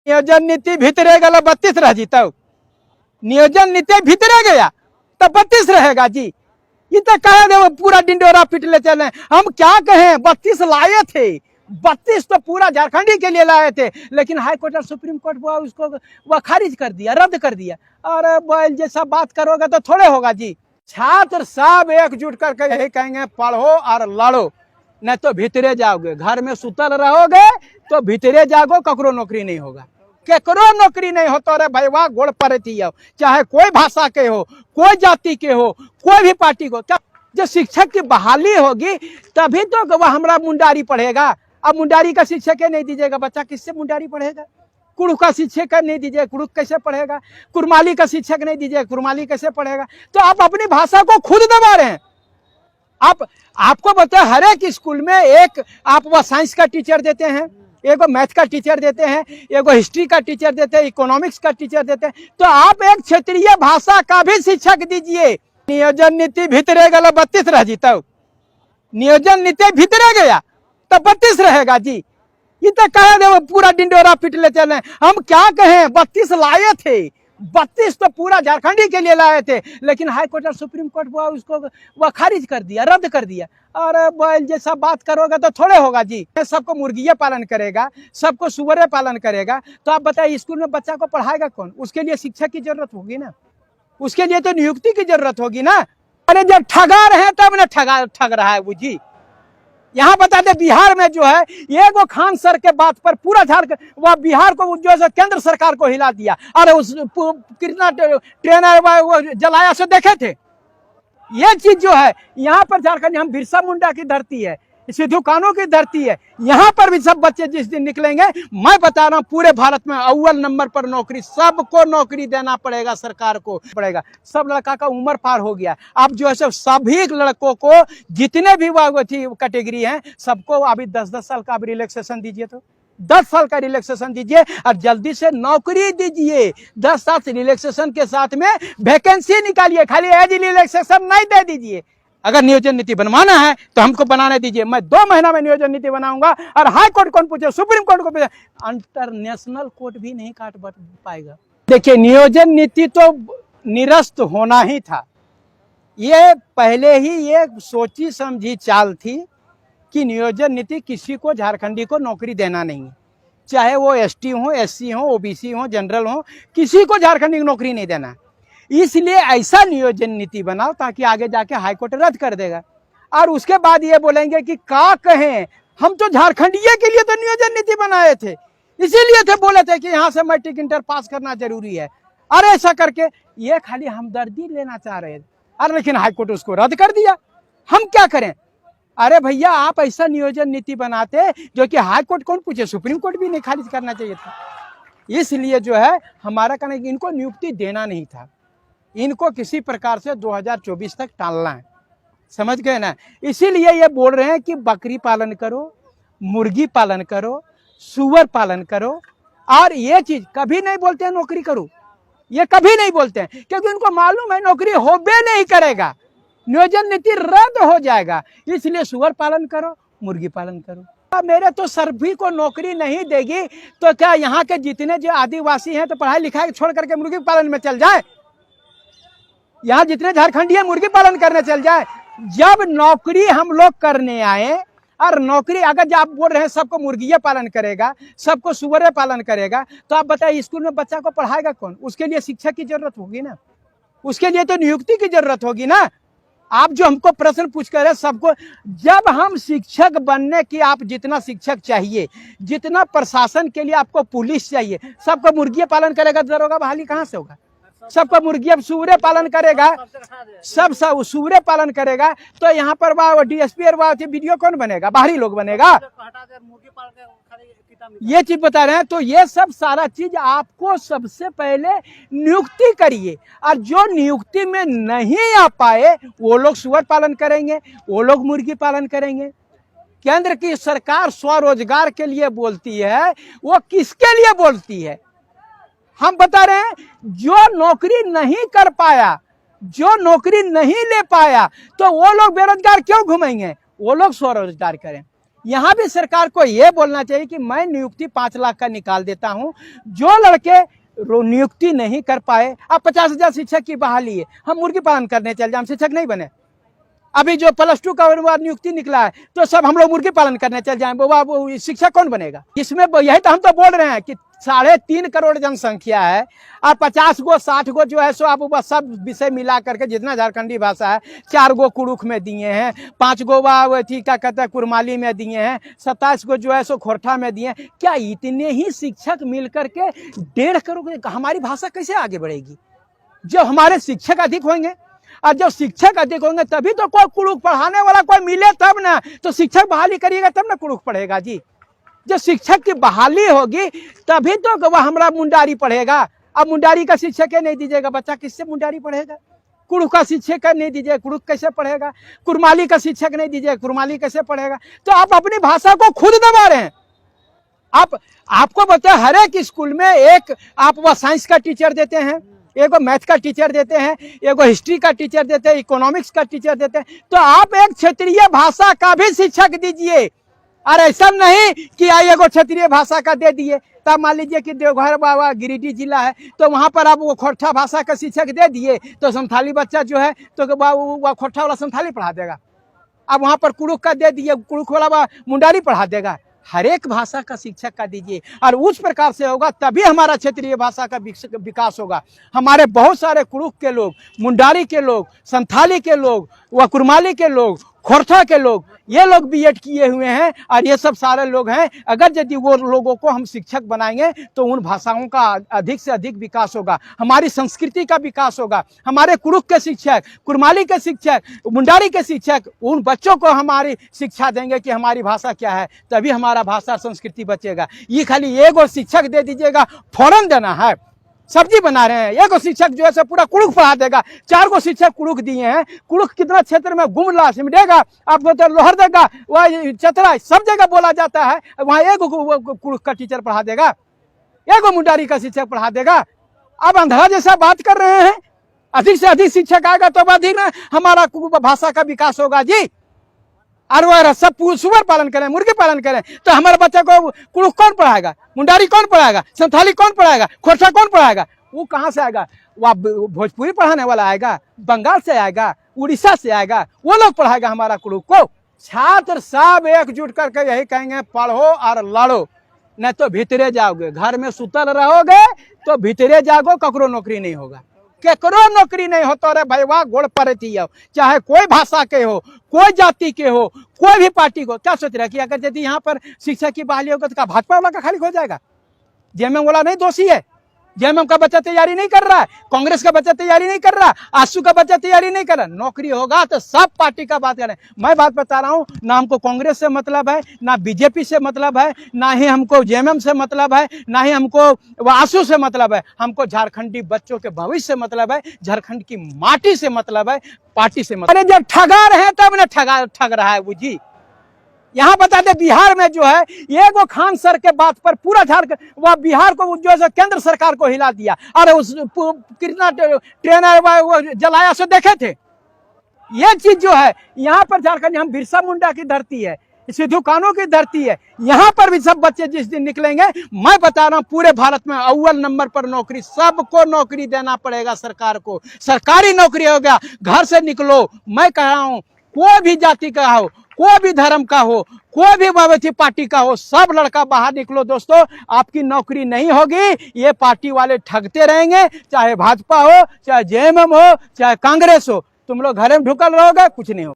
नियोजन नीति भीतरे गला 32 रह जी। तब नियोजन नीति भीतरे गया तो 32 रहेगा जी। ये तो कहे दे वो पूरा डिंडोरा पिट ले चले। हम क्या कहें, 32 लाए थे, 32 तो पूरा झारखंडी के लिए लाए थे, लेकिन हाई कोर्ट और सुप्रीम कोर्ट उसको वह खारिज कर दिया, रद्द कर दिया। और बैल जैसा बात करोगे तो थोड़े होगा जी। छात्र सब एकजुट करके यही कहेंगे, पढ़ो और लड़ो, नहीं तो भीतरे जाओगे। घर में सुतल रहोगे तो भीतरे जागो, ककरो नौकरी नहीं होगा, केकरो नौकरी नहीं हो। तो अरे भाई वाह गोड़ पड़ती है, चाहे कोई भाषा के हो, कोई जाति के हो, कोई भी पार्टी को। क्या जो शिक्षक की बहाली होगी तभी तो वह हमारा मुंडारी पढ़ेगा। अब मुंडारी का शिक्षक नहीं दीजिएगा, बच्चा किससे मुंडारी पढ़ेगा? कुड़ू का शिक्षक नहीं दीजिए, कुड़ू कैसे पढ़ेगा? कुरमाली का शिक्षक नहीं दीजिए, कुरमाली कैसे पढ़ेगा? तो आप अपनी भाषा को खुद दबा रहे हैं। आपको बताए हर एक स्कूल में एक आप वह साइंस का टीचर देते हैं, एक मैथ का टीचर देते हैं, एक हिस्ट्री का टीचर देते हैं, इकोनॉमिक्स का टीचर देते हैं। तो आप एक क्षेत्रीय भाषा का भी शिक्षक दीजिए। नियोजन नीति भीतरे गला 32 रह जी। तब नियोजन नीति भीतरे गया तो 32 रहेगा जी। ये तो कहे दे वो पूरा डिंडोरा पिट ले चले। हम क्या कहें, 32 लाए थे, 32 तो पूरा झारखंडी के लिए लाए थे, लेकिन हाई कोर्ट और सुप्रीम कोर्ट उसको वह खारिज कर दिया, रद्द कर दिया। और बैल जैसा बात करोगे तो थोड़े होगा जी। सबको मुर्गिया पालन करेगा, सबको सुअरे पालन करेगा, तो आप बताइए स्कूल में बच्चा को पढ़ाएगा कौन? उसके लिए शिक्षक की जरूरत होगी ना, उसके लिए तो नियुक्ति की जरूरत होगी ना। अरे जब ठगा रहे तब ना ठग रहा है वो जी। यहाँ बता दे बिहार में जो है ये खान सर के बात पर पूरा झारखंड वह बिहार को जो है केंद्र सरकार को हिला दिया। अरे उस कितना ट्रेन जलाया से देखे थे। ये चीज जो है यहाँ पर झारखंड, हम बिरसा मुंडा की धरती है, सिद्धू कान्हू की धरती है। यहाँ पर भी सब बच्चे जिस दिन निकलेंगे, मैं बता रहा हूँ पूरे भारत में अव्वल नंबर पर नौकरी, सबको नौकरी देना पड़ेगा, सरकार को पड़ेगा। सब लड़का का उम्र पार हो गया। अब जो है सभी लड़कों को जितने भी कैटेगरी हैं सबको अभी 10-10 साल का अभी रिलैक्सेशन दीजिए, तो 10 साल का रिलैक्सेशन दीजिए और जल्दी से नौकरी दीजिए। 10 साल से रिलैक्सेशन के साथ में वैकेंसी निकालिए, खाली एज रिलैक्सेशन नहीं दे दीजिए। अगर नियोजन नीति बनवाना है तो हमको बनाने दीजिए, मैं 2 महीना में नियोजन नीति बनाऊंगा। और हाई कोर्ट कौन पूछे, सुप्रीम कोर्ट को पूछे, इंटरनेशनल कोर्ट भी नहीं काट पाएगा। देखिए नियोजन नीति तो निरस्त होना ही था। ये पहले ही ये सोची समझी चाल थी कि नियोजन नीति किसी को झारखंडी को नौकरी देना नहीं है, चाहे वो एसटी हो, एससी हो, ओबीसी हो, जनरल हो, किसी को झारखंडी को नौकरी नहीं देना। इसलिए ऐसा नियोजन नीति बनाओ ताकि आगे जाके हाईकोर्ट रद्द कर देगा। और उसके बाद ये बोलेंगे कि क्या कहें, हम तो झारखंडिये के लिए तो नियोजन नीति बनाए थे, इसीलिए थे बोले थे कि यहाँ से मैट्रिक इंटर पास करना जरूरी है। और ऐसा करके ये खाली हमदर्दी लेना चाह रहे थे, और लेकिन हाईकोर्ट उसको रद्द कर दिया। हम क्या करें? अरे भैया आप ऐसा नियोजन नीति बनाते जो कि हाईकोर्ट कौन पूछे, सुप्रीम कोर्ट भी नहीं खारिज करना चाहिए था। इसलिए जो है हमारा कहना है कि इनको नियुक्ति देना नहीं था, इनको किसी प्रकार से 2024 तक टालना है, समझ गए ना। इसीलिए ये बोल रहे हैं कि बकरी पालन करो, मुर्गी पालन करो, सुअर पालन करो। और ये चीज कभी नहीं बोलते हैं नौकरी करो, ये कभी नहीं बोलते हैं, क्योंकि उनको मालूम है नौकरी होबे नहीं करेगा, नियोजन नीति रद्द हो जाएगा। इसलिए सुअर पालन करो, मुर्गी पालन करो। मेरे तो सभी को नौकरी नहीं देगी तो क्या यहाँ के जितने जो आदिवासी हैं तो पढ़ाई लिखाई छोड़ करके मुर्गी पालन में चल जाए? यहाँ जितने झारखंडी है मुर्गी पालन करने चल जाए? जब नौकरी हम लोग करने आए, और नौकरी अगर जब आप बोल रहे हैं सबको मुर्गिया पालन करेगा, सबको सुअरे पालन करेगा, तो आप बताइए स्कूल में बच्चा को पढ़ाएगा कौन? उसके लिए शिक्षक की जरूरत होगी ना, उसके लिए तो नियुक्ति की जरूरत होगी ना। आप जो हमको प्रश्न पूछ कर रहे सबको, जब हम शिक्षक बनने की, आप जितना शिक्षक चाहिए, जितना प्रशासन के लिए आपको पुलिस चाहिए, सबको मुर्गिया पालन करेगा, दरोगा बहाली कहाँ से होगा? सबको मुर्गिया सूरे पालन करेगा, सब सूरे पालन करेगा, तो यहाँ पर वाह डीएसपी और वाह वीडियो कौन बनेगा? बाहरी लोग बनेगा। ये चीज बता रहे हैं। तो ये सब सारा चीज आपको सबसे पहले नियुक्ति करिए, और जो नियुक्ति में नहीं आ पाए वो लोग सुअर पालन करेंगे, वो लोग मुर्गी पालन करेंगे। केंद्र की सरकार स्वरोजगार के लिए बोलती है, वो किसके लिए बोलती है? हम बता रहे हैं जो नौकरी नहीं कर पाया, जो नौकरी नहीं ले पाया, तो वो लोग बेरोजगार क्यों घूमेंगे? वो लोग स्वरोजगार करें। यहाँ भी सरकार को ये बोलना चाहिए कि मैं नियुक्ति 5 लाख का निकाल देता हूँ, जो लड़के नियुक्ति नहीं कर पाए, अब 50,000 शिक्षक की बहाली है, हम मुर्गी पालन करने चल जाए, हम शिक्षक नहीं बने। अभी जो +2 का नियुक्ति निकला है तो सब हम लोग मुर्गी पालन करने चल जाए, वो शिक्षक कौन बनेगा? इसमें यही तो हम तो बोल रहे हैं कि 3.5 करोड़ जनसंख्या है और 50 गो 60 गो जो है सो आप सब विषय मिला करके जितना झारखंडी भाषा है 4 गो कुड़ुख में दिए हैं, 5 गो थी क्या कहते हैं कुरमाली में दिए हैं, 27 गो जो है सो खोरठा में दिए हैं। क्या इतने ही शिक्षक मिल करके 1.5 करोड़ हमारी भाषा कैसे आगे बढ़ेगी? जब हमारे शिक्षक अधिक होंगे और जब शिक्षक अधिक होंगे तभी तो कोई कुड़ुख पढ़ाने वाला कोई मिले तब ना, तो शिक्षक बहाली करिएगा तब ना कुड़ुख पढ़ेगा जी। जब शिक्षक की बहाली होगी तभी तो वह हमारा मुंडारी पढ़ेगा। अब मुंडारी का शिक्षक नहीं दीजिएगा, बच्चा किससे मुंडारी पढ़ेगा? कुड़ुख का शिक्षक नहीं दीजिए, कुड़ुख कैसे पढ़ेगा? कुरमाली का शिक्षक नहीं दीजिए, कुरमाली कैसे पढ़ेगा? तो आप अपनी भाषा को खुद दबा रहे हैं। आपको बता हर एक स्कूल में एक आप वह साइंस का टीचर देते हैं, एगो मैथ का टीचर देते हैं, एगो हिस्ट्री का टीचर देते हैं, इकोनॉमिक्स का टीचर देते हैं, तो आप एक क्षेत्रीय भाषा का भी शिक्षक दीजिए। और ऐसा नहीं कि एगो क्षेत्रीय भाषा का दे दिए, तब मान लीजिए कि देवघर बाबा गिरिडीह जिला है तो वहां पर आप वो खोरठा भाषा का शिक्षक दे दिए तो संथाली बच्चा जो है तो वो खोरठा वाला संथाली पढ़ा देगा। अब वहां पर कुड़ुख का दे दिए, कुड़ुख वाला मुंडारी पढ़ा देगा। हर एक भाषा का शिक्षक का दीजिए और उस प्रकार से होगा तभी हमारा क्षेत्रीय भाषा का विकास होगा। हमारे बहुत सारे कुड़ुख के लोग, मुंडारी के लोग, संथाली के लोग, व कुरमाली के लोग, खोरठा के लोग, ये लोग बीएड किए हुए हैं और ये सब सारे लोग हैं। अगर यदि वो लोगों को हम शिक्षक बनाएंगे तो उन भाषाओं का अधिक से अधिक विकास होगा, हमारी संस्कृति का विकास होगा। हमारे कुड़ुख के शिक्षक, कुरमाली के शिक्षक, मुंडारी के शिक्षक उन बच्चों को हमारी शिक्षा देंगे कि हमारी भाषा क्या है, तभी हमारा भाषा संस्कृति बचेगा। ये खाली एगो शिक्षक दे दीजिएगा, फौरन देना है, सब्जी बना रहे हैं। एगो शिक्षक जो है पूरा कुड़ुख पढ़ा देगा, 4 गो शिक्षक कुड़ुख दिए हैं। कुड़ुख कितना क्षेत्र में गुमला सिमडेगा, आपको तो लोहरदगा, वह चतरा, सब जगह बोला जाता है। वहाँ एगो कुड़ुख का टीचर पढ़ा देगा, एगो मुंडारी का शिक्षक पढ़ा देगा। अब अंधा जैसा बात कर रहे हैं। अधिक से अधिक शिक्षक आएगा तो अधिक ना हमारा भाषा का विकास होगा जी। और वह सब सुअर पालन करें, मुर्गी पालन करें तो हमारे बच्चे को कुड़ुख कौन पढ़ाएगा? मुंडारी कौन पढ़ाएगा? संथाली कौन पढ़ाएगा? खोरठा कौन पढ़ाएगा? वो कहाँ से आएगा? वह भोजपुरी पढ़ाने वाला आएगा, बंगाल से आएगा, उड़ीसा से आएगा, वो लोग पढ़ाएगा हमारा कुड़ुख को। छात्र सब एकजुट करके यही कहेंगे, पढ़ो और लड़ो, नहीं तो भीतरे जाओगे। घर में सुतल रहोगे तो भीतरे जागो, ककरो नौकरी नहीं होगा, केकरो नौकरी नहीं होता रे भैया। गोड़ पर चाहे कोई भाषा के हो, कोई जाति के हो, कोई भी पार्टी को। क्या सोच रहे हैं कि अगर यदि यहाँ पर शिक्षक की बहाली होगा तो क्या भाजपा वाला का खाली हो जाएगा? जेएमएम वाला नहीं दोषी है, जेएमएम का बच्चा तैयारी नहीं कर रहा है, कांग्रेस का बच्चा तैयारी नहीं कर रहा, आसू का बच्चा तैयारी नहीं कर रहा। नौकरी होगा तो सब पार्टी का बात करें। मैं बात बता रहा हूँ, ना हमको कांग्रेस से मतलब है, ना बीजेपी से मतलब है, ना ही हमको जेएमएम से मतलब है, ना ही हमको आसू से मतलब है। हमको झारखंडी बच्चों के भविष्य से मतलब है, झारखंड की माटी से मतलब है, पार्टी से मतलब। अरे जब ठगा रहे तब ना ठग रहा है वो जी। यहाँ बता दे बिहार में जो है एगो खान सर के बात पर पूरा झारखंड, वह बिहार को जो है केंद्र सरकार को हिला दिया। अरे उस कितना ट्रेन जलाया सो देखे थे। ये चीज जो है यहाँ पर झारखंड, हम बिरसा मुंडा की धरती है, सिद्धू कान्हू की धरती है। यहाँ पर भी सब बच्चे जिस दिन निकलेंगे, मैं बता रहा हूँ पूरे भारत में अव्वल नंबर पर नौकरी, सबको नौकरी देना पड़ेगा सरकार को। सरकारी नौकरी हो गया, घर से निकलो। मैं कह रहा हूँ कोई भी जाति का हो, कोई भी धर्म का हो, कोई भी मवेशी पार्टी का हो, सब लड़का बाहर निकलो दोस्तों। आपकी नौकरी नहीं होगी, ये पार्टी वाले ठगते रहेंगे, चाहे भाजपा हो, चाहे जेएमएम हो, चाहे कांग्रेस हो। तुम लोग घर में ढुकल रहोगे, कुछ नहीं हो।